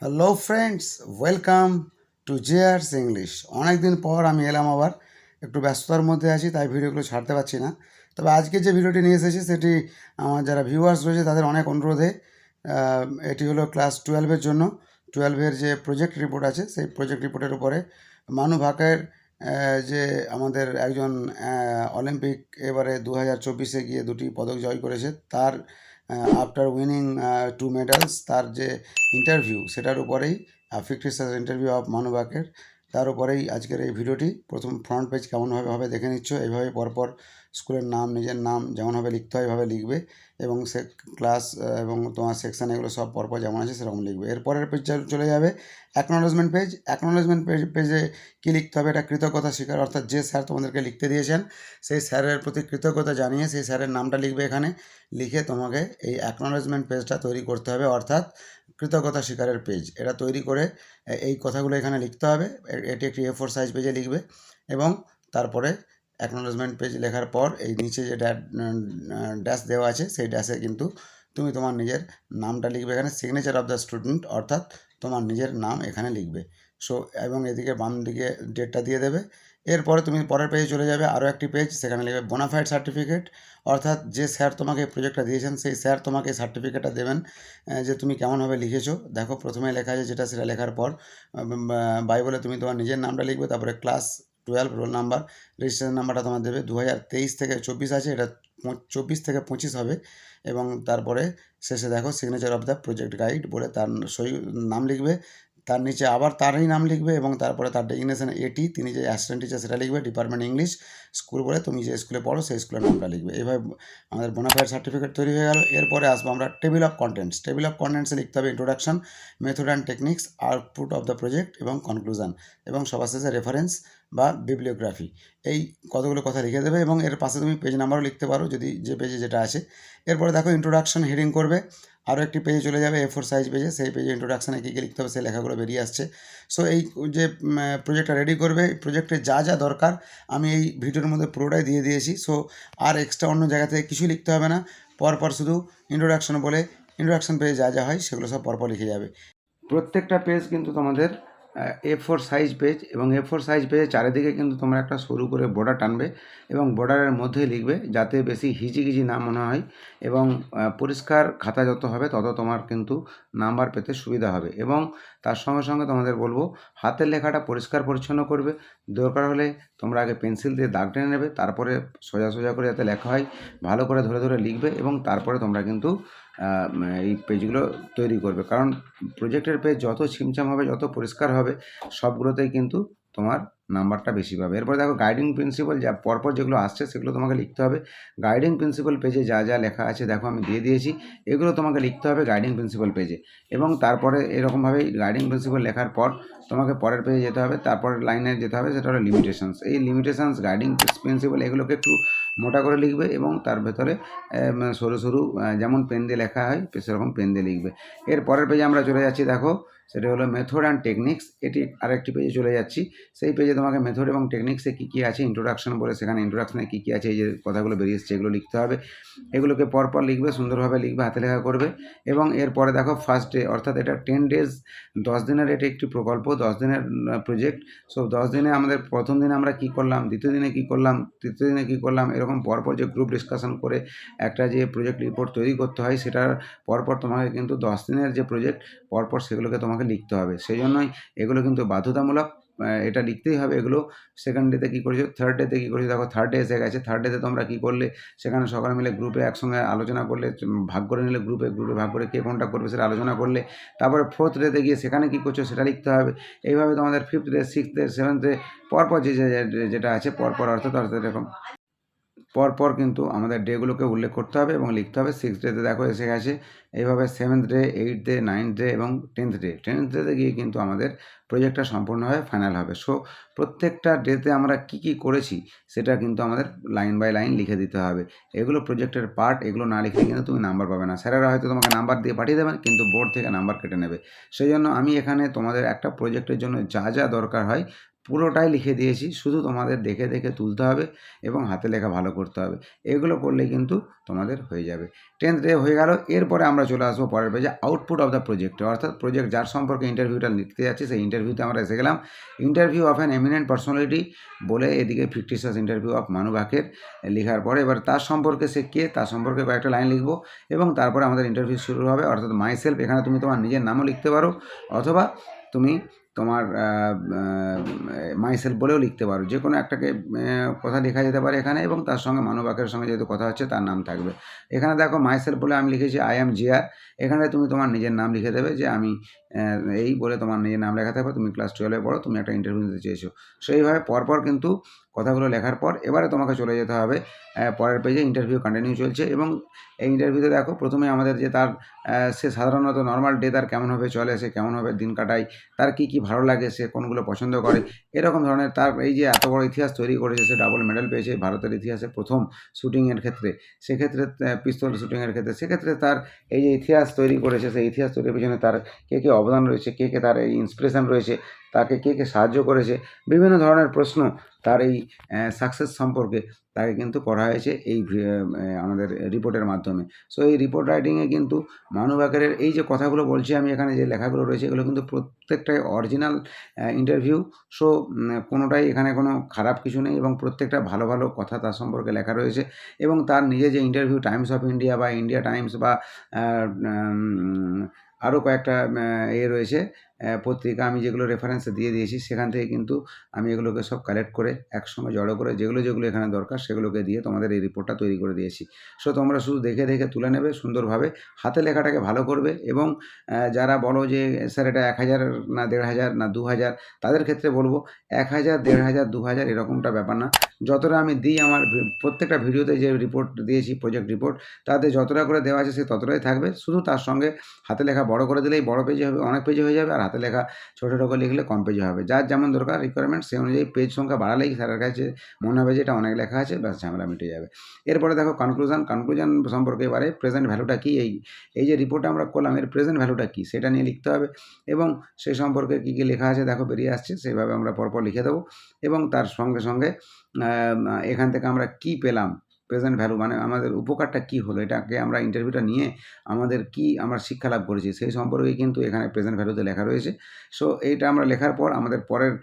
Hello friends, welcome to JR's English. অনেক দিন পর আমি এলাম আবার। একটু ব্যস্ততার মধ্যে আছি, তাই ভিডিওগুলো ছাড়তে পারছি না। তবে আজকে যে ভিডিওটি নিয়ে এসেছি সেটি আমার যারা ভিউয়ার্স রয়েছে তাদের অনেক অনুরোধে। এটি হলো ক্লাস 12-এর জন্য। 12-এর যে প্রজেক্ট রিপোর্ট আছে সেই প্রজেক্ট রিপোর্টের উপরে মানু ভাকের যে আমাদের একজন অলিম্পিক এবারে 2024-এ গিয়ে দুটি পদক জয় করেছে, তার আফটার উইনিং 2 মেডালস, তার যে ইন্টারভিউ সেটার উপরেই ফিকটিশিয়াস ইন্টারভিউ অফ মানু ভাকের, তার উপরেই আজকের এই ভিডিওটি। প্রথম ফ্রন্ট পেজ কেমনভাবে হবে দেখে নিচ্ছ। এইভাবে পরপর স্কুলের নাম, নিজের নাম যেমনভাবে লিখতে হয় এভাবে লিখবে, এবং সে ক্লাস এবং তোমার সেকশন এগুলো সব পরপর যেমন আছে সেরকম লিখবে। এরপরের পেজ চলে যাবে অ্যাকনোলেজমেন্ট পেজ। অ্যাকনোলেজমেন্ট পেজে কী লিখতে হবে? এটা কৃতজ্ঞতা স্বীকার, অর্থাৎ যে স্যার তোমাদেরকে লিখতে দিয়েছেন সেই স্যারের প্রতি কৃতজ্ঞতা জানিয়ে সেই স্যারের নামটা লিখবে এখানে। লিখে তোমাকে এই অ্যাকনোলেজমেন্ট পেজটা তৈরি করতে হবে, অর্থাৎ কৃতজ্ঞতা স্বীকারের পেজ। এটা তৈরি করে এই কথাগুলো এখানে লিখতে হবে। এটি একটি A4 সাইজ পেজে লিখবে, এবং তারপরে অ্যাকনোলেজমেন্ট পেজ লেখার পর এই নিচে যে ড্যাশ দেওয়া আছে সেই ড্যাশে কিন্তু তুমি তোমার নিজের নামটা লিখবে এখানে, সিগনেচার অফ দ্য স্টুডেন্ট, অর্থাৎ তোমার নিজের নাম এখানে লিখবে। সো এবং এদিকে বাম দিকে ডেটটা দিয়ে দেবে। এরপরে তুমি পরের পেজে চলে যাবে, আরও একটি পেজ, সেখানে লিখবে বোনাফাইড সার্টিফিকেট, অর্থাৎ যে স্যার তোমাকে প্রজেক্টটা দিয়েছেন সেই স্যার তোমাকে সার্টিফিকেটটা দেবেন যে তুমি কেমনভাবে লিখেছো। দেখো প্রথমে লেখা আছে যেটা, সেটা লেখার পর বাইবলে তুমি তোমার নিজের নামটা লিখবে, তারপরে ক্লাস 12 রোল নাম্বার, রেজিস্ট্রেশন নাম্বারটা তোমার দেবে। 2023 থেকে 24 আছে, এটা 24 থেকে 25 হবে। এবং তারপরে শেষে দেখো signature of the project guide বলে তার সই নাম লিখবে। তার নিচে আবার তারই নাম লিখবে, এবং তারপরে তার ডেজিগনেশন এটি, তিনি যে অ্যাসিস্ট্যান্ট টিচার সেটা লিখবে। ডিপার্টমেন্ট ইংলিশ, স্কুল বলে তুমি যে স্কুলে পড়ো সেই স্কুলের নামটা লিখবে। এইভাবে আমাদের বোনাফাইড সার্টিফিকেট তৈরি হয়ে গেল। এরপরে আসবো আমরা table of contents. Table of কন্টেন্টসে লিখতে হবে introduction, method and techniques, output of the project এবং কনক্লুশন, এবং সবার শেষে রেফারেন্স বা বিবলিওগ্রাফি। এই কতগুলো কথা লিখে দেবে, এবং এর পাশে তুমি পেজ নাম্বারও লিখতে পারো যদি যে পেজে যেটা আছে। এরপরে দেখো ইন্ট্রোডাকশন হেডিং করবে। আরও একটি পেজে চলে যাবে A4 সাইজ পেজে, সেই পেজে ইন্ট্রোডাকশানে কী কী লিখতে হবে সেই লেখাগুলো বেরিয়ে আসছে। সো এই যে প্রজেক্টটা রেডি করবে, প্রজেক্টে যা যা দরকার আমি এই ভিডিওর মধ্যে পুরোটাই দিয়ে দিয়েছি। সো আর এক্সট্রা অন্য জায়গা থেকে কিছু লিখতে হবে না, পরপর শুধু ইন্ট্রোডাকশন বলে ইন্ট্রোডাকশন পেজে যা যা হয় সেগুলো সব পরপর লিখে যাবে। প্রত্যেকটা পেজ কিন্তু তোমাদের A4 সাইজ পেজ, এবং A4 সাইজ পেজে চারিদিকে কিন্তু তোমরা একটা সরু করে বর্ডার টানবে, এবং বর্ডারের মধ্যে লিখবে যাতে বেশি হিজিগিজি না মনে হয়, এবং পরিষ্কার খাতা যত হবে তত তোমার কিন্তু নাম্বার পেতে সুবিধা হবে। এবং তার সঙ্গে সঙ্গে তোমাদের বলবো হাতের লেখাটা পরিষ্কার পরিচ্ছন্ন করবে। দরকার হলে তোমরা আগে পেন্সিল দিয়ে দাগ টেনে নেবে, তারপরে সোজা সোজা করে যাতে লেখা হয় ভালো করে ধরে ধরে লিখবে, এবং তারপরে তোমরা কিন্তু এই পেজগুলো তৈরি করবে। কারণ প্রজেক্টের পেজ যত ছিমছাম হবে, যত পরিষ্কার হবে, সবগুলোতেই কিন্তু তোমার নাম্বারটা বেশি পাবে। এরপর দেখো গাইডিং প্রিন্সিপাল, যা পরপর যেগুলো আসছে সেগুলো তোমাকে লিখতে হবে। গাইডিং প্রিন্সিপাল পেজে যা যা লেখা আছে দেখো আমি দিয়ে দিয়েছি, এগুলো তোমাকে লিখতে হবে গাইডিং প্রিন্সিপাল পেজে। এবং তারপরে এরকমভাবেই গাইডিং প্রিন্সিপাল লেখার পর তোমাকে পরের পেজে যেতে হবে, তারপরের লাইনে যেতে হবে, সেটা হলো লিমিটেশনস। এই লিমিটেশনস, গাইডিং প্রিন্সিপাল, এগুলোকে একটু মোটা করে লিখবে, এবং তার ভেতরে সরু সরু যেমন পেন দিয়ে লেখা হয় সেরকম পেন দিয়ে লিখবে। এর পরের পেজে আমরা চলে যাচ্ছি, দেখো সেটা হলো মেথড অ্যান্ড টেকনিক্স। এটি আরেকটি পেজে চলে যাচ্ছি। সেই পেজে তোমাকে মেথড এবং টেকনিক্সে কী কী আছে, ইন্ট্রোডাকশন বলে সেখানে ইন্ট্রোডাকশনে কী কী আছে, এই যে কথাগুলো বেরিয়ে এসছে এগুলো লিখতে হবে। এগুলোকে পরপর লিখবে, সুন্দরভাবে লিখবে, হাতে লেখা করবে। এবং এরপরে দেখো ফার্স্ট ডে, অর্থাৎ এটা 10 ডেজ, 10 দিনের এটি একটি প্রকল্প, 10 দিনের প্রজেক্ট। সো 10 দিনে আমাদের প্রথম দিনে আমরা কী করলাম, দ্বিতীয় দিনে কী করলাম, তৃতীয় দিনে কী করলাম, এরকম পরপর যে গ্রুপ ডিসকাশন করে একটা যে প্রজেক্ট রিপোর্ট তৈরি করতে হয়, সেটার পরপর তোমাকে কিন্তু 10 দিনের যে প্রজেক্ট পরপর সেগুলোকে তোমাকে লিখতে হবে। সেই জন্যই এগুলো কিন্তু বাধ্যতামূলক, এটা লিখতেই হবে এগুলো। সেকেন্ড ডেতে কী করেছো, থার্ড ডেতে কী করেছো, দেখো থার্ড ডে এসে গেছে। থার্ড ডেতে তোমরা কী করলে, সেখানে সকালে মিলে গ্রুপে একসঙ্গে আলোচনা করলে, ভাগ করে নিলে, গ্রুপে গ্রুপে ভাগ করে কে কোনটা করবে সেটা আলোচনা করলে। তারপরে ফোর্থ ডেতে গিয়ে সেখানে কী করছো সেটা লিখতে হবে। এইভাবে তোমাদের fifth day, sixth day, seventh day পরপর যেটা আছে পরপর, অর্থাৎ এরকম পরপর কিন্তু আমাদের ডেগুলোকে উল্লেখ করতে হবে এবং লিখতে হবে। সিক্স ডেতে দেখো এসে গেছে। এইভাবে seventh day, eight day, ninth day এবং 10th ডে। 10th ডেতে গিয়ে কিন্তু আমাদের প্রজেক্টটা সম্পূর্ণভাবে ফাইনাল হবে। সো প্রত্যেকটা ডেতে আমরা কী কী করেছি সেটা কিন্তু আমাদের লাইন বাই লাইন লিখে দিতে হবে। এগুলো প্রজেক্টের পার্ট, এগুলো না লিখলে কিন্তু তুমি নাম্বার পাবে না। স্যারেরা হয়তো তোমাকে নাম্বার দিয়ে পাঠিয়ে দেবেন, কিন্তু বোর্ড থেকে নাম্বার কেটে নেবে। সেই জন্য আমি এখানে তোমাদের একটা প্রজেক্টের জন্য যা যা দরকার হয় পুরোটাই লিখে দিয়েছি, শুধু তোমাদের দেখে দেখে তুলতে হবে এবং হাতে লেখা ভালো করতে হবে। এগুলো করলে কিন্তু তোমাদের হয়ে যাবে। 10th ডে হয়ে গেল। এরপরে আমরা চলে আসবো পরের পেজে, আউটপুট অফ দ্য প্রজেক্ট, অর্থাৎ প্রজেক্ট যার সম্পর্কে ইন্টারভিউটা লিখতে যাচ্ছি সেই ইন্টারভিউতে আমরা এসে গেলাম। Interview of an eminent personality বলে এদিকে ফিকটিশিয়াস ইন্টারভিউ অফ মানু বাকের লেখার পরে এবার তার সম্পর্কে সে কে তার সম্পর্কে কয়েকটা লাইন লিখবো এবং তারপরে আমাদের ইন্টারভিউ শুরু হবে। অর্থাৎ মাই সেলফ, এখানে তুমি তোমার নিজের নামও লিখতে পারো অথবা তুমি তোমার মাই সেলফ বলেও লিখতে পারো, যে কোনো একটাকে কথা লেখা যেতে পারে এখানে এবং তার সঙ্গে মানু বাকের সঙ্গে যেহেতু কথা হচ্ছে তার নাম থাকবে। এখানে দেখো মাই সেলফ বলে আমি লিখেছি আই অ্যাম জিয়ার, এখানে তুমি তোমার নিজের নাম লিখে দেবে যে আমি এই বলে তোমার নিজের নাম লেখা থাকবে, তুমি ক্লাস 12-এ পড়ো, তুমি একটা ইন্টারভিউ দিতে চেয়েছো। সো এইভাবে পরপর কিন্তু কথাগুলো লেখার পর এবারে তোমাকে চলে যেতে হবে পরের পেজে। ইন্টারভিউ কন্টিনিউ চলছে এবং এই ইন্টারভিউতে দেখো প্রথমে আমাদের যে তার সে সাধারণত নর্মাল ডে তার কেমনভাবে চলে, সে কেমনভাবে দিন কাটায়, তার কী কী ভালো লাগে, সে কোনগুলো পছন্দ করে, এরকম ধরনের তার এই যে এত বড় ইতিহাস তৈরি করেছে, সে ডাবল মেডেল পেয়েছে ভারতের ইতিহাসে প্রথম শ্যুটিংয়ের ক্ষেত্রে, সেক্ষেত্রে পিস্তল শ্যুটিংয়ের ক্ষেত্রে, সেক্ষেত্রে তার এই যে ইতিহাস তৈরি করেছে, সেই ইতিহাস তৈরির পিছনে তার কে কে অবদান রয়েছে, কে কে তার এই ইন্সপিরেশান রয়েছে, তাকে কে কে সাহায্য করেছে, বিভিন্ন ধরনের প্রশ্ন তার এই সাকসেস সম্পর্কে তাকে কিন্তু করা হয়েছে এই আমাদের রিপোর্টের মাধ্যমে। সো এই রিপোর্ট রাইটিংয়ে কিন্তু মানু বাকেরের এই যে কথাগুলো বলছি আমি এখানে, যে লেখাগুলো রয়েছে, এগুলো কিন্তু প্রত্যেকটাই অরিজিনাল ইন্টারভিউ। সো কোনোটাই এখানে কোনো খারাপ কিছু নেই এবং প্রত্যেকটা ভালো ভালো কথা তার সম্পর্কে লেখা রয়েছে এবং তার নিজে যে ইন্টারভিউ টাইমস অফ ইন্ডিয়া বা ইন্ডিয়া টাইমস বা আরও কয়েকটা রয়েছে পত্রিকা, আমি যেগুলো রেফারেন্স দিয়ে দিয়েছি সেখান থেকে কিন্তু আমি এগুলোকে সব কালেক্ট করে একসঙ্গে জড়ো করে যেগুলো যেগুলো এখানে দরকার সেগুলোকে দিয়ে তোমাদের এই রিপোর্টটা তৈরি করে দিয়েছি। সো তোমরা শুধু দেখে দেখে তুলে নেবে সুন্দরভাবে, হাতে লেখাটাকে ভালো করবে এবং যারা বলো যে স্যার এটা 1000 না 1500 না 2000, তাদের ক্ষেত্রে বলবো 1000, 1500, 2000 এরকমটা ব্যাপার না। যতটা আমি দিই আমার প্রত্যেকটা ভিডিওতে যে রিপোর্ট দিয়েছি প্রজেক্ট রিপোর্ট, তাতে যতটা করে দেওয়া আছে সে ততটাই থাকবে, শুধু তার সঙ্গে হাতে লেখা বড় করে দিলেই বড় পেজে হবে, অনেক পেজে হয়ে যাবে, আর হাতে লেখা ছোটো ছোটো করে লিখলে কম পেজে হবে। যার যেমন দরকার রিকোয়ারমেন্ট সেই অনুযায়ী পেজ সংখ্যা বাড়ালেই স্যারের কাছে মনে হবে যে এটা অনেক লেখা আছে, ব্যাস ঝামেলা মিটে যাবে। এরপরে দেখো কনক্লুশন সম্পর্কে এবারে প্রেজেন্ট ভ্যালুটা কী, এই যে রিপোর্টটা আমরা করলাম এর প্রেজেন্ট ভ্যালুটা কী সেটা নিয়ে লিখতে হবে এবং সেই সম্পর্কে কী কী লেখা আছে দেখো বেরিয়ে আসছে, সেইভাবে আমরা পরপর লিখে দেবো এবং তার সঙ্গে সঙ্গে এখান থেকে আমরা কী পেলাম, প্রেজেন্ট ভ্যালু মানে আমাদের উপকারটা কী হলো, এটাকে আমরা ইন্টারভিউটা নিয়ে আমাদের কী আমরা শিক্ষা লাভ করেছি সেই সম্পর্কে কিন্তু এখানে প্রেজেন্ট ভ্যালুতে লেখা রয়েছে। সো এইটা আমরা লেখার পর আমাদের পরের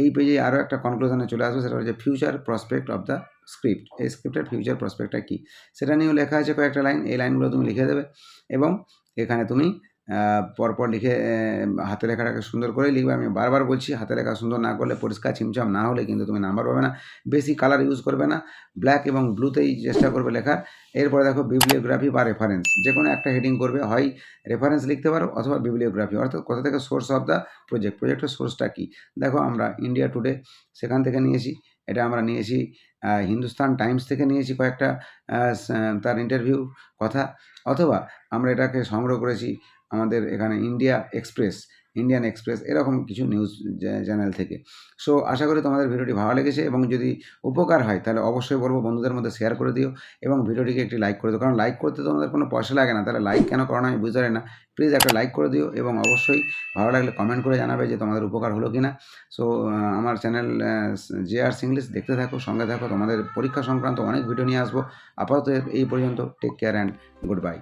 এই পেজে আরও একটা কনক্লুশনে চলে আসবে, সেটা হচ্ছে future prospect of the script. এই স্ক্রিপ্টের ফিউচার প্রসপেক্টটা কী সেটা নিয়েও লেখা আছে কয়েকটা লাইন, এই লাইনগুলো তুমি লিখে দেবে এবং এখানে তুমি পরপর লিখে হাতে লেখাটাকে সুন্দর করেই লিখবে। আমি বারবার বলছি হাতে লেখা সুন্দর না করলে, পরিষ্কার ছিমছাম না হলে কিন্তু তুমি নাম্বার পাবে না। বেশি কালার ইউজ করবে না, ব্ল্যাক এবং ব্লুতেই চেষ্টা করবে লেখার। এরপরে দেখো বিবলিওগ্রাফি বা রেফারেন্স, যে কোনো একটা হেডিং করবে, হয় রেফারেন্স লিখতে পারো অথবা বিবলিওগ্রাফি, অর্থাৎ কোথা থেকে সোর্স অফ দ্য প্রজেক্টের সোর্সটা কী। দেখো আমরা ইন্ডিয়া টুডে সেখান থেকে নিয়েছি, এটা আমরা নিয়েছি হিন্দুস্তান টাইমস থেকে নিয়েছি কয়েকটা তার ইন্টারভিউ কথা, অথবা আমরা এটাকে সংগ্রহ করেছি আমাদের এখানে ইন্ডিয়ান এক্সপ্রেস এরকম কিছু নিউজ চ্যানেল থেকে। সো আশা করি তোমাদের ভিডিওটি ভালো লেগেছে এবং যদি উপকার হয় তাহলে অবশ্যই বলবো বন্ধুদের মধ্যে শেয়ার করে দিও এবং ভিডিওটিকে একটি লাইক করে দিও, কারণ লাইক করতে তোমাদের কোনো পয়সা লাগে না, তাহলে লাইক কেন করো না আমি বুঝতে পারি না। প্লিজ একটা লাইক করে দিও এবং অবশ্যই ভালো লাগলে কমেন্ট করে জানাবে যে তোমাদের উপকার হলো কি না। সো আমার চ্যানেল জেআরস ইংলিশ দেখতে থাকো, সঙ্গে থাকো, তোমাদের পরীক্ষা সংক্রান্ত অনেক ভিডিও নিয়ে আসবো। আপাতত এই পর্যন্ত, take care and good bye.